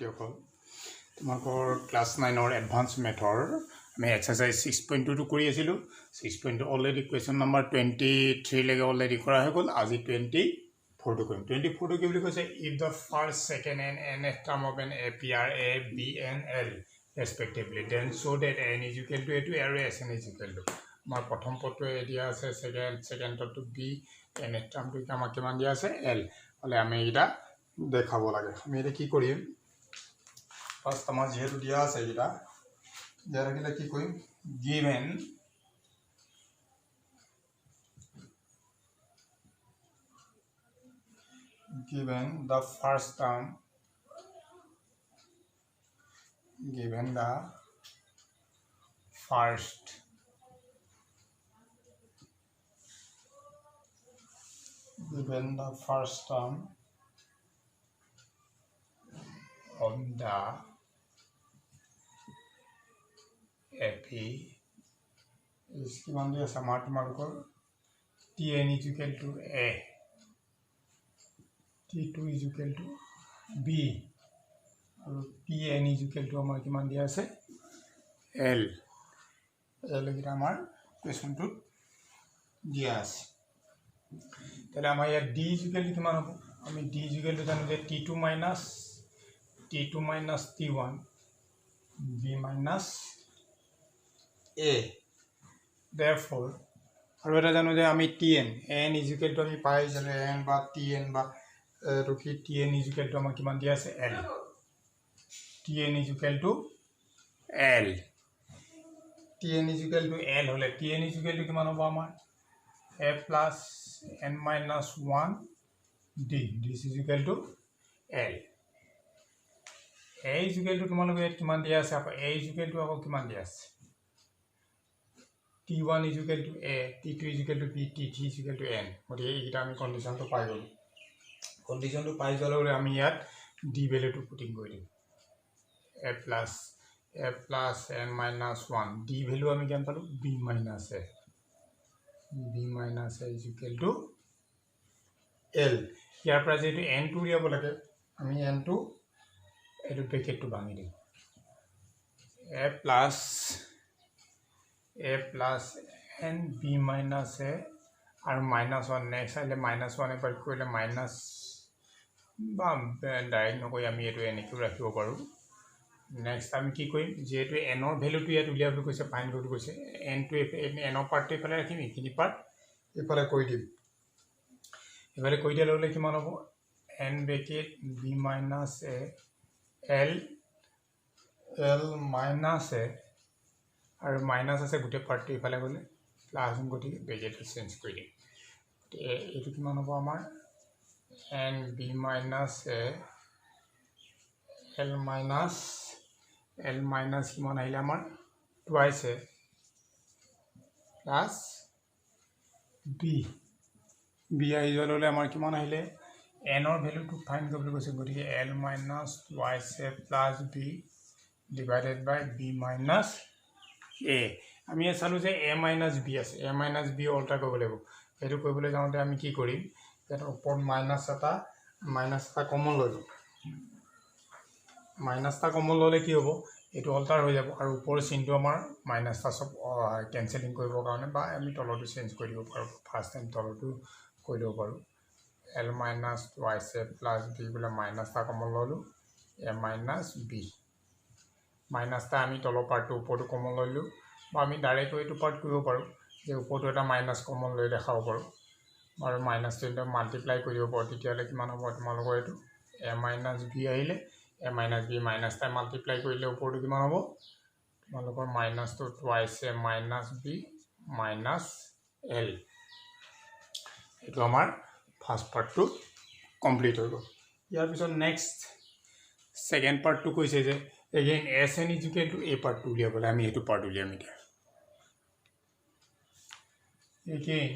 ছাত্ৰীসকল তোমালোকৰ class 9 advance মেথৰ আমি এক্সাৰসাইজ 6.2 কৰি আছিলোঁ 6.2 অলৰেডি কুৱেশ্যন নম্বৰ 23 লৈকে অলৰেডি কৰা হৈ গ'ল আজি 24 টো কৰিম 24 টো কি বুলি কৈছে if the first second and nth term of an apr a b and l respectively then so that n is equal to a to আৰু sn is equal to আমাৰ প্ৰথম পদটো a দিয়া আছে সেকেন্ডটো b nth টাৰ্মটো আমাক কিমান দিয়া আছে l হলে আমি এটা দেখাব লাগে আমি এটা কি কৰিম ফাৰ্স্ট আমাৰ যেহেতু দিয়া আছে এটা দিয়া ৰাখিলে কি কৰিম given the first term given the first term of the AP is given the smart marker Tn is equal to A, T2 is equal to B, and Tn is equal to our kiman dia ase L. L kita amar question to dia ase. Tale amar ya D is equal to kiman hobo? Ami D is equal to janu je T2 minus T1 B minus A. Therefore, আৰু এটা জানো যে আমি Tn n is equal to আমি পাই জানো n বা Tn বা rookie Tn is equal to আমাৰ কিমান দিয়া আছে l Tn is equal to l Tn is equal to l হলে Tn is equal to কিমান হ'ব আমাৰ a plus n minus 1 d this is equal to l a is equal to তোমালোকে কিমান দিয়া আছে আপা a is equal to আপা কিমান দিয়া আছে T1 is equal to A, T2 is equal to B, T3 is equal to N. Okay, এটা আমি condition to পাই গলো। Condition to পাই গলে আমি ইয়াত D value to putting কৰি দিম। A plus N minus 1. D value আমি কিমান পালো B minus A. B minus A is equal to L. ইয়াৰ পৰা যেটো N2 উলিয়াব লাগে আমি N2 এটো ব্ৰেকেট to ভাঙি দিম। A plus n b minus a and minus 1 next I minus 1 এবাৰ কৰিলে minus বা ডাইৰেক্ট নকৈ আমি এটো এনেকৈ ৰাখিব পাৰো নেক্সট আমি কি কৰিম যেটো n ৰ ভ্যালুটো ইয়াত উলিয়াবলৈ কৈছে ফাইন্ড কৰিব কৈছে n টো n ৰ পাৰ্টটো এফালে ৰাখিম ইখিনি পাৰ্ট এফালে কৰি দিম এবাৰে কৰি দিলে হলে কিমান হ'ব n bracket b minus a l minus a আৰু মাইনাস আছে গুটে পাৰ্টটো ইফালে গলে প্লাস গটি ব্ৰেকেট চেঞ্জ কৰি দিম এটো কিমান হ'ব আমাৰ n b minus a l minus কিমান আহিলে আমাৰ twice a plus b আহি গলে আমাৰ কিমান আহিলে n ৰ ভ্যালুটো ফাইন্ড কৰিবলৈ কৈছে গতিকে l minus twice a plus b divided by b minus a আমি চালু যে a minus b আছে a minus b অল্টাৰ কৰিব লাগিব এটো কৰিবলৈ যাওঁতে আমি কি কৰিম এটা ওপৰ মাইনাস এটা কমন ললো মাইনাসটা কমন ললে কি হ'ব এটো অল্টাৰ হৈ যাব আৰু ওপৰ চিনটো আমাৰ মাইনাসটা সব ক্যান্সেলিং কৰিবৰ কাৰণে বা আমি তলটো চেঞ্জ কৰি দিব পাৰো ফাৰ্স্ট টাইম তলটো কৰি দিব পাৰো l minus twice a plus b বলে মাইনাসটা কমন ললো a minus b মাইনাসটা আমি তলৰ পাৰ্টটো ওপৰটো কমন লইলো বা আমি ডাইৰেক্ট এইটো পাৰ্ট কৰিব পাৰো যে ওপৰটো এটা মাইনাস কমন লৈ দেখাব পাৰো আৰু মাইনাসটো এটা মাল্টিপ্লাই কৰিব পাৰো তেতিয়ালে কিমান হ'ব তোমালোকৰ এইটো a minus b আহিলে a minus b মাইনাসটা মাল্টিপ্লাই কৰিলে ওপৰটো কিমান হ'ব তোমালোকৰ মাইনাসটো twice a minus b minus l এটো আমাৰ ফাৰ্স্ট পাৰ্টটো কমপ্লিট হৈ গ'ল ইয়াৰ পিছত নেক্সট সেকেন্ড পাৰ্টটো কৈছে যে again sn is equal to a part 2 লিয়া বলে আমি এটো পার্ট উলিয়াম এটা again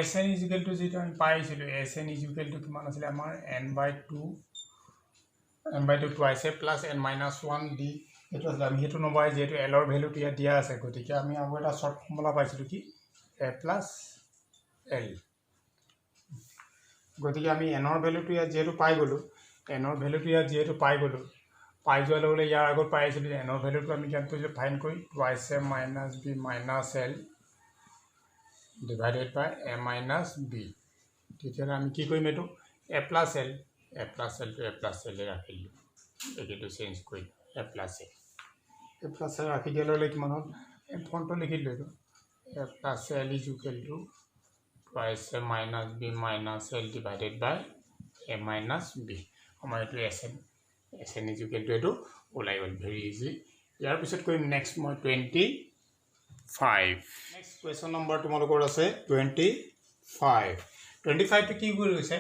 sn is equal to যেটা আমি পাইছিল sn is equal to কিমান আছিল আমাৰ n/2 twice a plus n minus 1 d এটো আছে আমি হেতু নবাই যেটো l ৰ ভ্যালুটো ইয়া দিয়া আছে গতিকে আমি আৰু এটা শৰ্ট ফৰ্মুলা পাইছিল কি a plus l গতিকে আমি এনৰ ভ্যালুটো ইয়াত যেহেতু পাই গ'লো এনৰ ভ্যালুটো ইয়াত যেহেতু পাই গ'লো পাই যোৱাৰ লগে লগে ইয়াৰ আগত পাই আছিলোঁ এনৰ ভ্যালুটো আমি কেনেকৈ কৰিছোঁ ফাইন কৰি twice A minus B minus L divided by A minus B তেতিয়াহ'লে আমি কি কৰিম এইটো এ প্লাছ এলটো এ প্লাছ এলে ৰাখি দিলোঁ এইটো চেঞ্জ কৰি এ প্লাছ এল ৰাখি দিয়াৰ লগে লগে কিমান হ'ল ফৰ্মটো লিখি দিলোঁ এইটো A plus L is equal to twice A minus B minus L divided by A minus B আমাৰ এইটো S N is equal to এইটো ওলাই গ'ল ভেৰি ইজি ইয়াৰ পিছত কৰিম নেক্সট মই 25 নেক্সট কুৱেশ্যন নম্বৰ তোমালোকৰ আছে 25টো কি কৰি গৈছে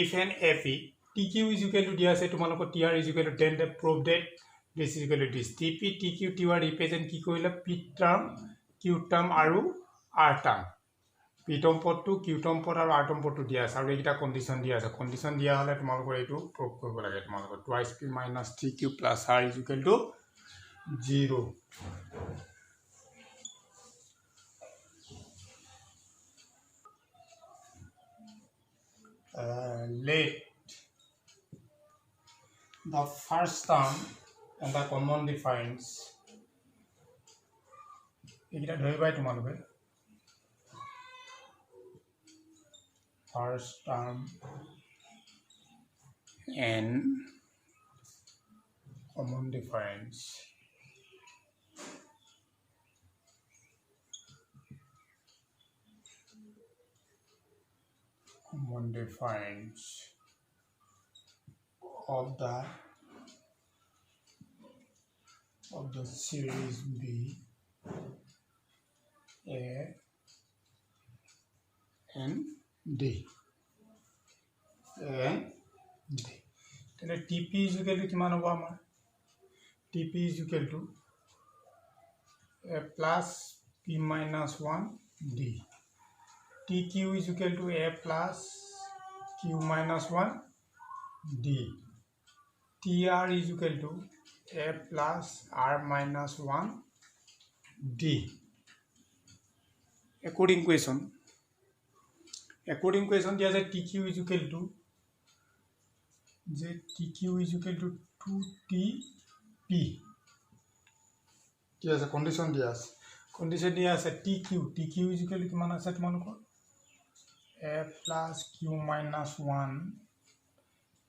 if N A P T Q is equal to দিয়া আছে তোমালোকৰ T R is equal to then prove that this is equal to this T P T Q T R represent কি কৰিলে পি টাৰ্ম কিউ টাৰ্ম আৰু R term P term পদটো Q টৰ্ম পদ আৰু R টৰ্ম পদটো দিয়া আছে আৰু এইকেইটা কণ্ডিশ্যন দিয়া আছে কণ্ডিশ্যন দিয়া হ'লে তোমালোকৰ এইটো প্ৰুভ কৰিব লাগে তোমালোকৰ twice P minus T Q plus R is equal to 0 let the first term and the common difference এইকেইটা ধৰিবাই তোমালোকে first term and common difference of the series B A and D then TP is equal to কিমান হ'ব আমাৰ TP is equal to A plus P minus 1 D TQ is equal to A plus Q minus 1 D TR is equal to A plus R minus 1 D according question দিয়া আছে TQ is equal to TQ is equal to 2TP দিয়া আছে condition দিয়া আছে TQ is equal to কিমান আছে তোমালোকৰ A plus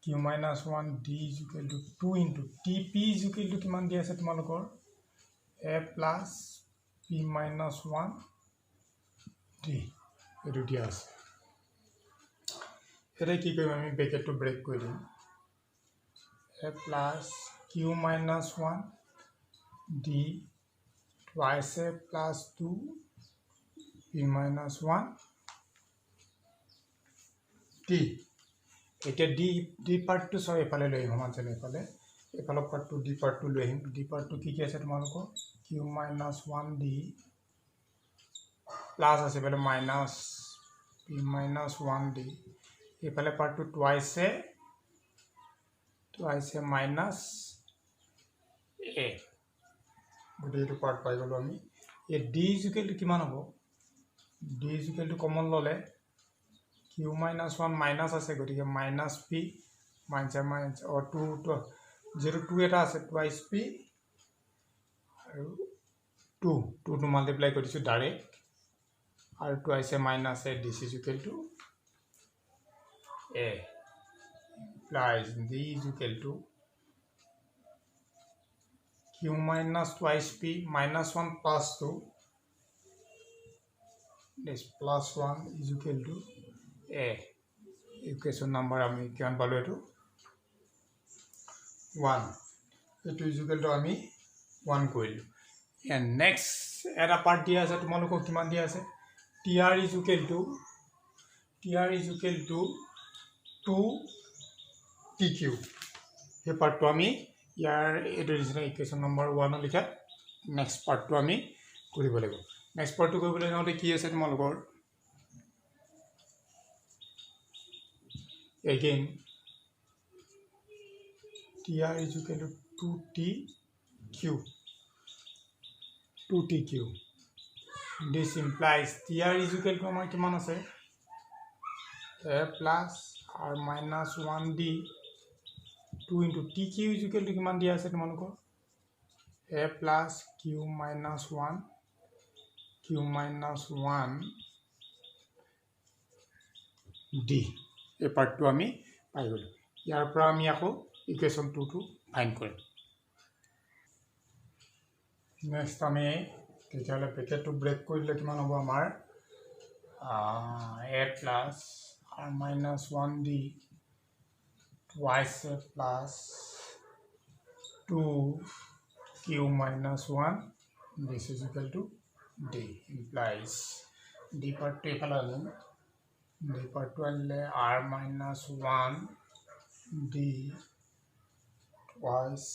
Q minus 1 D is equal to 2 into TP is equal to কিমান দিয়া আছে তোমালোকৰ A plus P minus 1 D এইটো দিয়া আছে এটা কি কৰিম আমি ব্ৰেকেটটো ব্ৰেক কৰি দিম A plus Q minus 1 D twice A plus 2 P minus 1 D এতিয়া ডি পাৰ্টটো সব এফালে লৈ আহিম যেনে এফালৰ পাৰ্টটো ডি পাৰ্টটো লৈ আহিম ডি পাৰ্টটো কি আছে তোমালোকৰ Q minus 1 D প্লাছ আছে এফালে মাইনাছ P minus 1 D এফালে পাৰ্টটো টুৱাইছ এ মাইনাছ এ গতিকে এইটো পাৰ্ট পাই গ'লোঁ আমি এই ডি ইজ ইকুৱেল টু কিমান হ'ব D is equal two common ল'লে Q minus 1 মাইনাছ আছে গতিকে মাইনাছ P মাইনাছ অ' 2 0 2 এটা আছে টুৱাইছ P আৰু 2 মাল্টিপ্লাই কৰি দিছোঁ ডাইৰেক্ট আৰু twice A minus A this is equal two A plus D is equal to Q minus twice P minus 1 plus 2 this plus 1 is equal to A equation number আমি কিমান পালো এটো 1 এটো is equal to আমি 1 কৰিলো and next এটা part দিয়া আছে তোমালোকক কিমান দিয়া আছে TR is equal to 2TQ এই পাৰ্টটো আমি ইয়াৰ এটো নিচিনা ইকুৱেশ্যন নম্বৰ 1 লিখা নেক্সট পাৰ্টটো আমি কৰিব লাগিব নেক্সট পাৰ্টটো কৰিবলৈ যাওঁতে কি আছে তোমালোকৰ again TR is equal to 2TQ this implies TR is equal to আমাৰ কিমান আছে A plus r minus 1 d 2 into tq is equal to কিমান দিয়া আছে তোমালোকৰ a plus q minus 1 d এই পাৰ্টটো আমি পাই গলো ইয়াৰ পৰা আমি আকৌ ইকুৱেশ্যন 2 টো ফাইন্ড কৰিম নেক্সট আমি তেতিয়াহ'লে পেকেটটো ব্ৰেক কৰিলে কিমান হ'ব আমাৰ a plus r minus 1 d twice a plus 2 q minus 1 this is equal to d implies d part to equal d part to r minus 1 d twice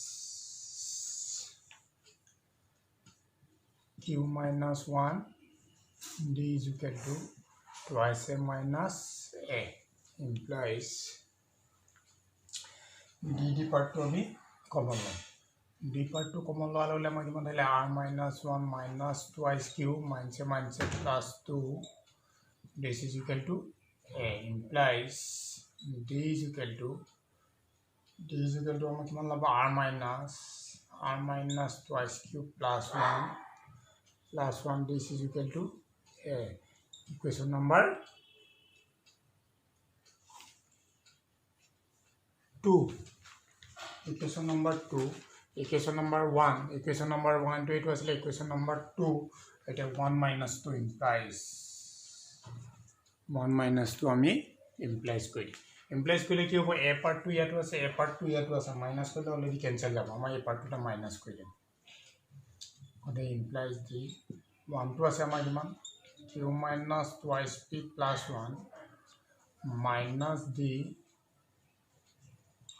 q minus 1 d is equal to twice a minus a implies d part to me common d part to common law r minus 1 minus twice q minus a plus 2 this is equal to a implies d is equal to r minus twice q plus 1 this is equal to a equation number 2 equation number 2 equation number 1 equation number 1 to it was like equation number 2 it is 1 minus 2 implies 1 minus 2 আমি implies করি implies করলে কি হবে a part 2 ইয়াত আছে a part 2 ইয়াত আছে minus করলে অলরেডি ক্যান্সেল যাব আমরা এই পার্টটা মাইনাস করি দিম ওটা implies the 1 to আছে আমাৰ কিমান q minus twice p plus 1 minus the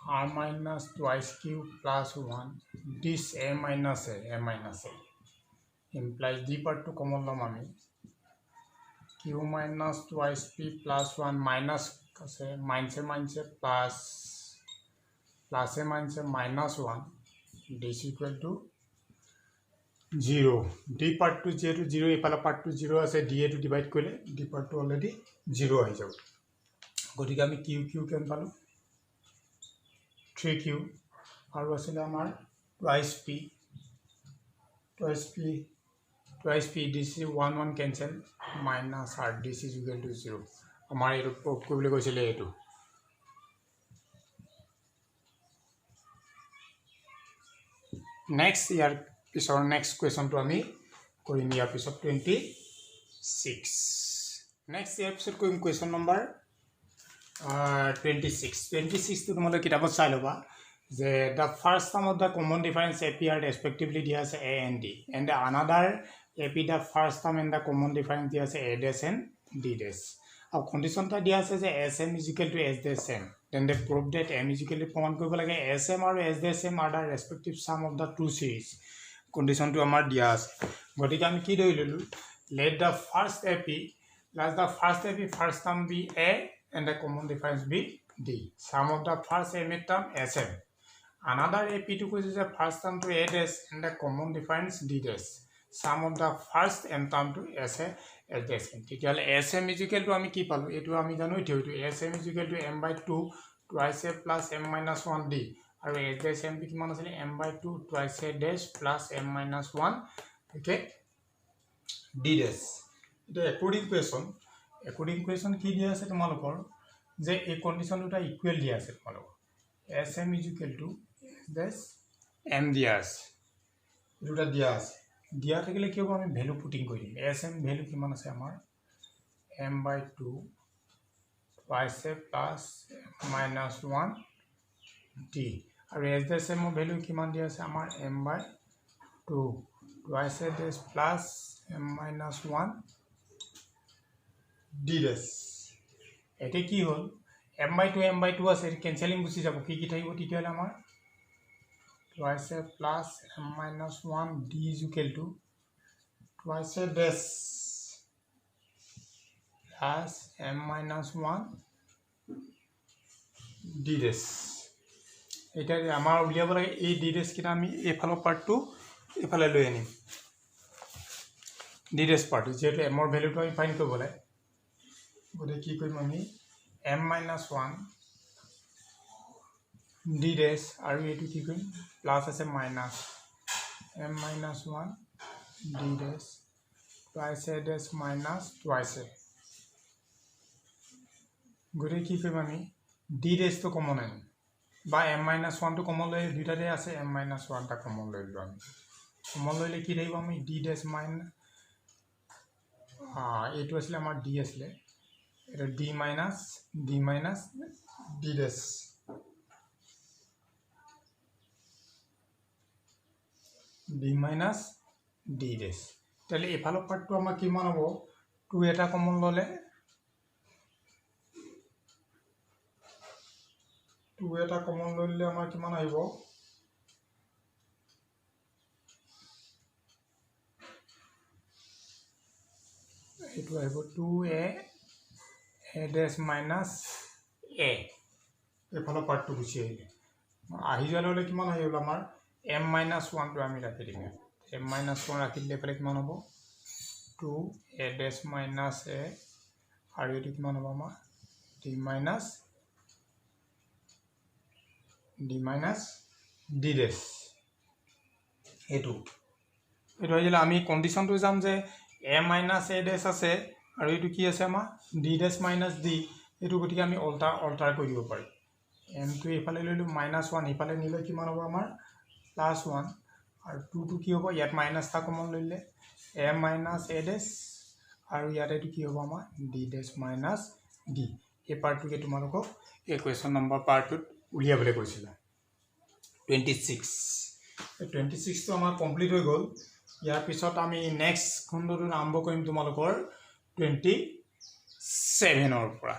r minus twice q plus 1 this a minus a implies the part to common lom ami q minus twice p plus 1 minus minus plus a minus 1 this equal to 0 d part to 0 এফালে part to 0 আছে d to divide কৰিলে d part to already 0 হৈ যাব গতিকে আমি q কেন পালো 3q আৰু আছিল আমাৰ twice p this is 1 cancel minus r this is equal to 0 আমাৰ এটো প্ৰুফ কৰিবলৈ কৈছিলে এটো next ইয়াৰ পিছৰ next question to আমি কৰিম ইয়াৰ পিছত 26 next ইয়াৰ পিছত কৰিম question number 26 to তোমালোকে কিতাপত চাই লবা যে the first sum of the common difference appeared respectively দিয়া আছে a and d and the another ap the first sum and the common difference দিয়া আছে a dash and d dash আৰু condition টা দিয়া আছে যে sm is equal to s dash m then they prove that m is equal to প্ৰমাণ কৰিব লাগে sm আৰু s dash m are the respective sum of the two series condition to আমাৰ দিয়া আছে গতিকে আমি কি ধৰি ললো let the first ap first term be a and the common difference be d sum of the first m term sm another ap to is the first term to a dash and the common difference d dash sum of the first m term to s dash তেতিয়ালে sm is equal to আমি কি পালো এটো আমি জানো এটো sm is equal to m by 2 twice a plus m minus 1 d আৰু s dash m কিমান আছিল m by 2 twice a dash plus m minus 1 okay d dash এটা according question কি দিয়া আছে তোমালোকৰ যে এই কন্ডিশন দুটা ইকুয়াল দিয়া আছে তোমালোকৰ sm is equal to s dash m দিয়া আছে দুটা দিয়া আছে দিয়া থাকিলে কি হ'ব আমি ভ্যালু পুটিং কৰি দিম sm ভ্যালু কিমান আছে আমাৰ m by 2 twice a plus minus 1 d আৰু s dash m ভ্যালু কিমান দিয়া আছে আমাৰ m by 2 twice a dash plus m minus 1 d dash এতে কি হল m by 2 আছে ক্যান্সেলিং গুছি যাব কি থাকিব তেতিয়ালে আমাৰ twice a plus m minus 1 d is equal to twice a dash plus m minus 1 d dash এটা আমাৰ উলিয়াব লাগে এই d dash কিটা আমি এফালৰ পাৰ্টটো এফালে লৈ আনিম d dash পাৰ্ট যেটো m ৰ ভ্যালুটো আমি ফাইন্ড কৰিব লাগে গতে কি কৰিম আমি m minus 1 d dash আৰু এইটো কি কৰিম প্লাছ আছে minus m minus 1 d dash twice a dash minus twice a গতিকে কি কৰিম আমি d dash তো কমন আনিম বা m minus 1 তো কমন লৈ দুইটাতে আছে m minus 1 টা কমন লৈ লওঁ আমি কমন লইলে কি থাকিব আমি d dash minus এইটো আসলে আমাৰ d আসলে এটা d minus d dash d minus d dash তাহলে এফালৰ পাৰ্টটো আমাৰ কিমান হ'ব 2 এটা কমন ললে 2 এটা কমন লইলে আমাৰ কিমান আহিব এইটো আহিব 2a dash minus a এফালৰ পাৰ্টটো গুছি আহিলে আহি যালে কিমান আহিব আমাৰ m minus 1 টো আমি ৰাখি দিম m minus 1 ৰাখি দিলে পৰে কিমান হ'ব 2a dash minus a আৰু এটো কিমান হ'ব আমাৰ d minus d dash এটো হইলে আমি কন্ডিশনটো জাম যে a minus a dash আছে আৰু এটো কি আছে আমাৰ d dash minus d এটো গতিকে আমি অল্টাৰ কৰি দিব পাৰি m টো এফালে লইলো -1 এফালে নিলে কিমান হ'ব আমাৰ +1 আৰু 2 টো কি হ'ব ইয়াত মাইনাস টা কমন লইলে a minus a dash আৰু ইয়াত এটো কি হ'ব আমাৰ d dash minus d এই পাৰ্টটোকে তোমালোকক এই কোৱেশ্চন নম্বৰ পাৰ্টটোত উলিয়াবলৈ কৈছিলা 26 টো আমাৰ কমপ্লিট হৈ গল ইয়াৰ পিছত আমি নেক্সট খণ্ডটো আৰম্ভ কৰিম তোমালোকৰ 27 ৰ পৰা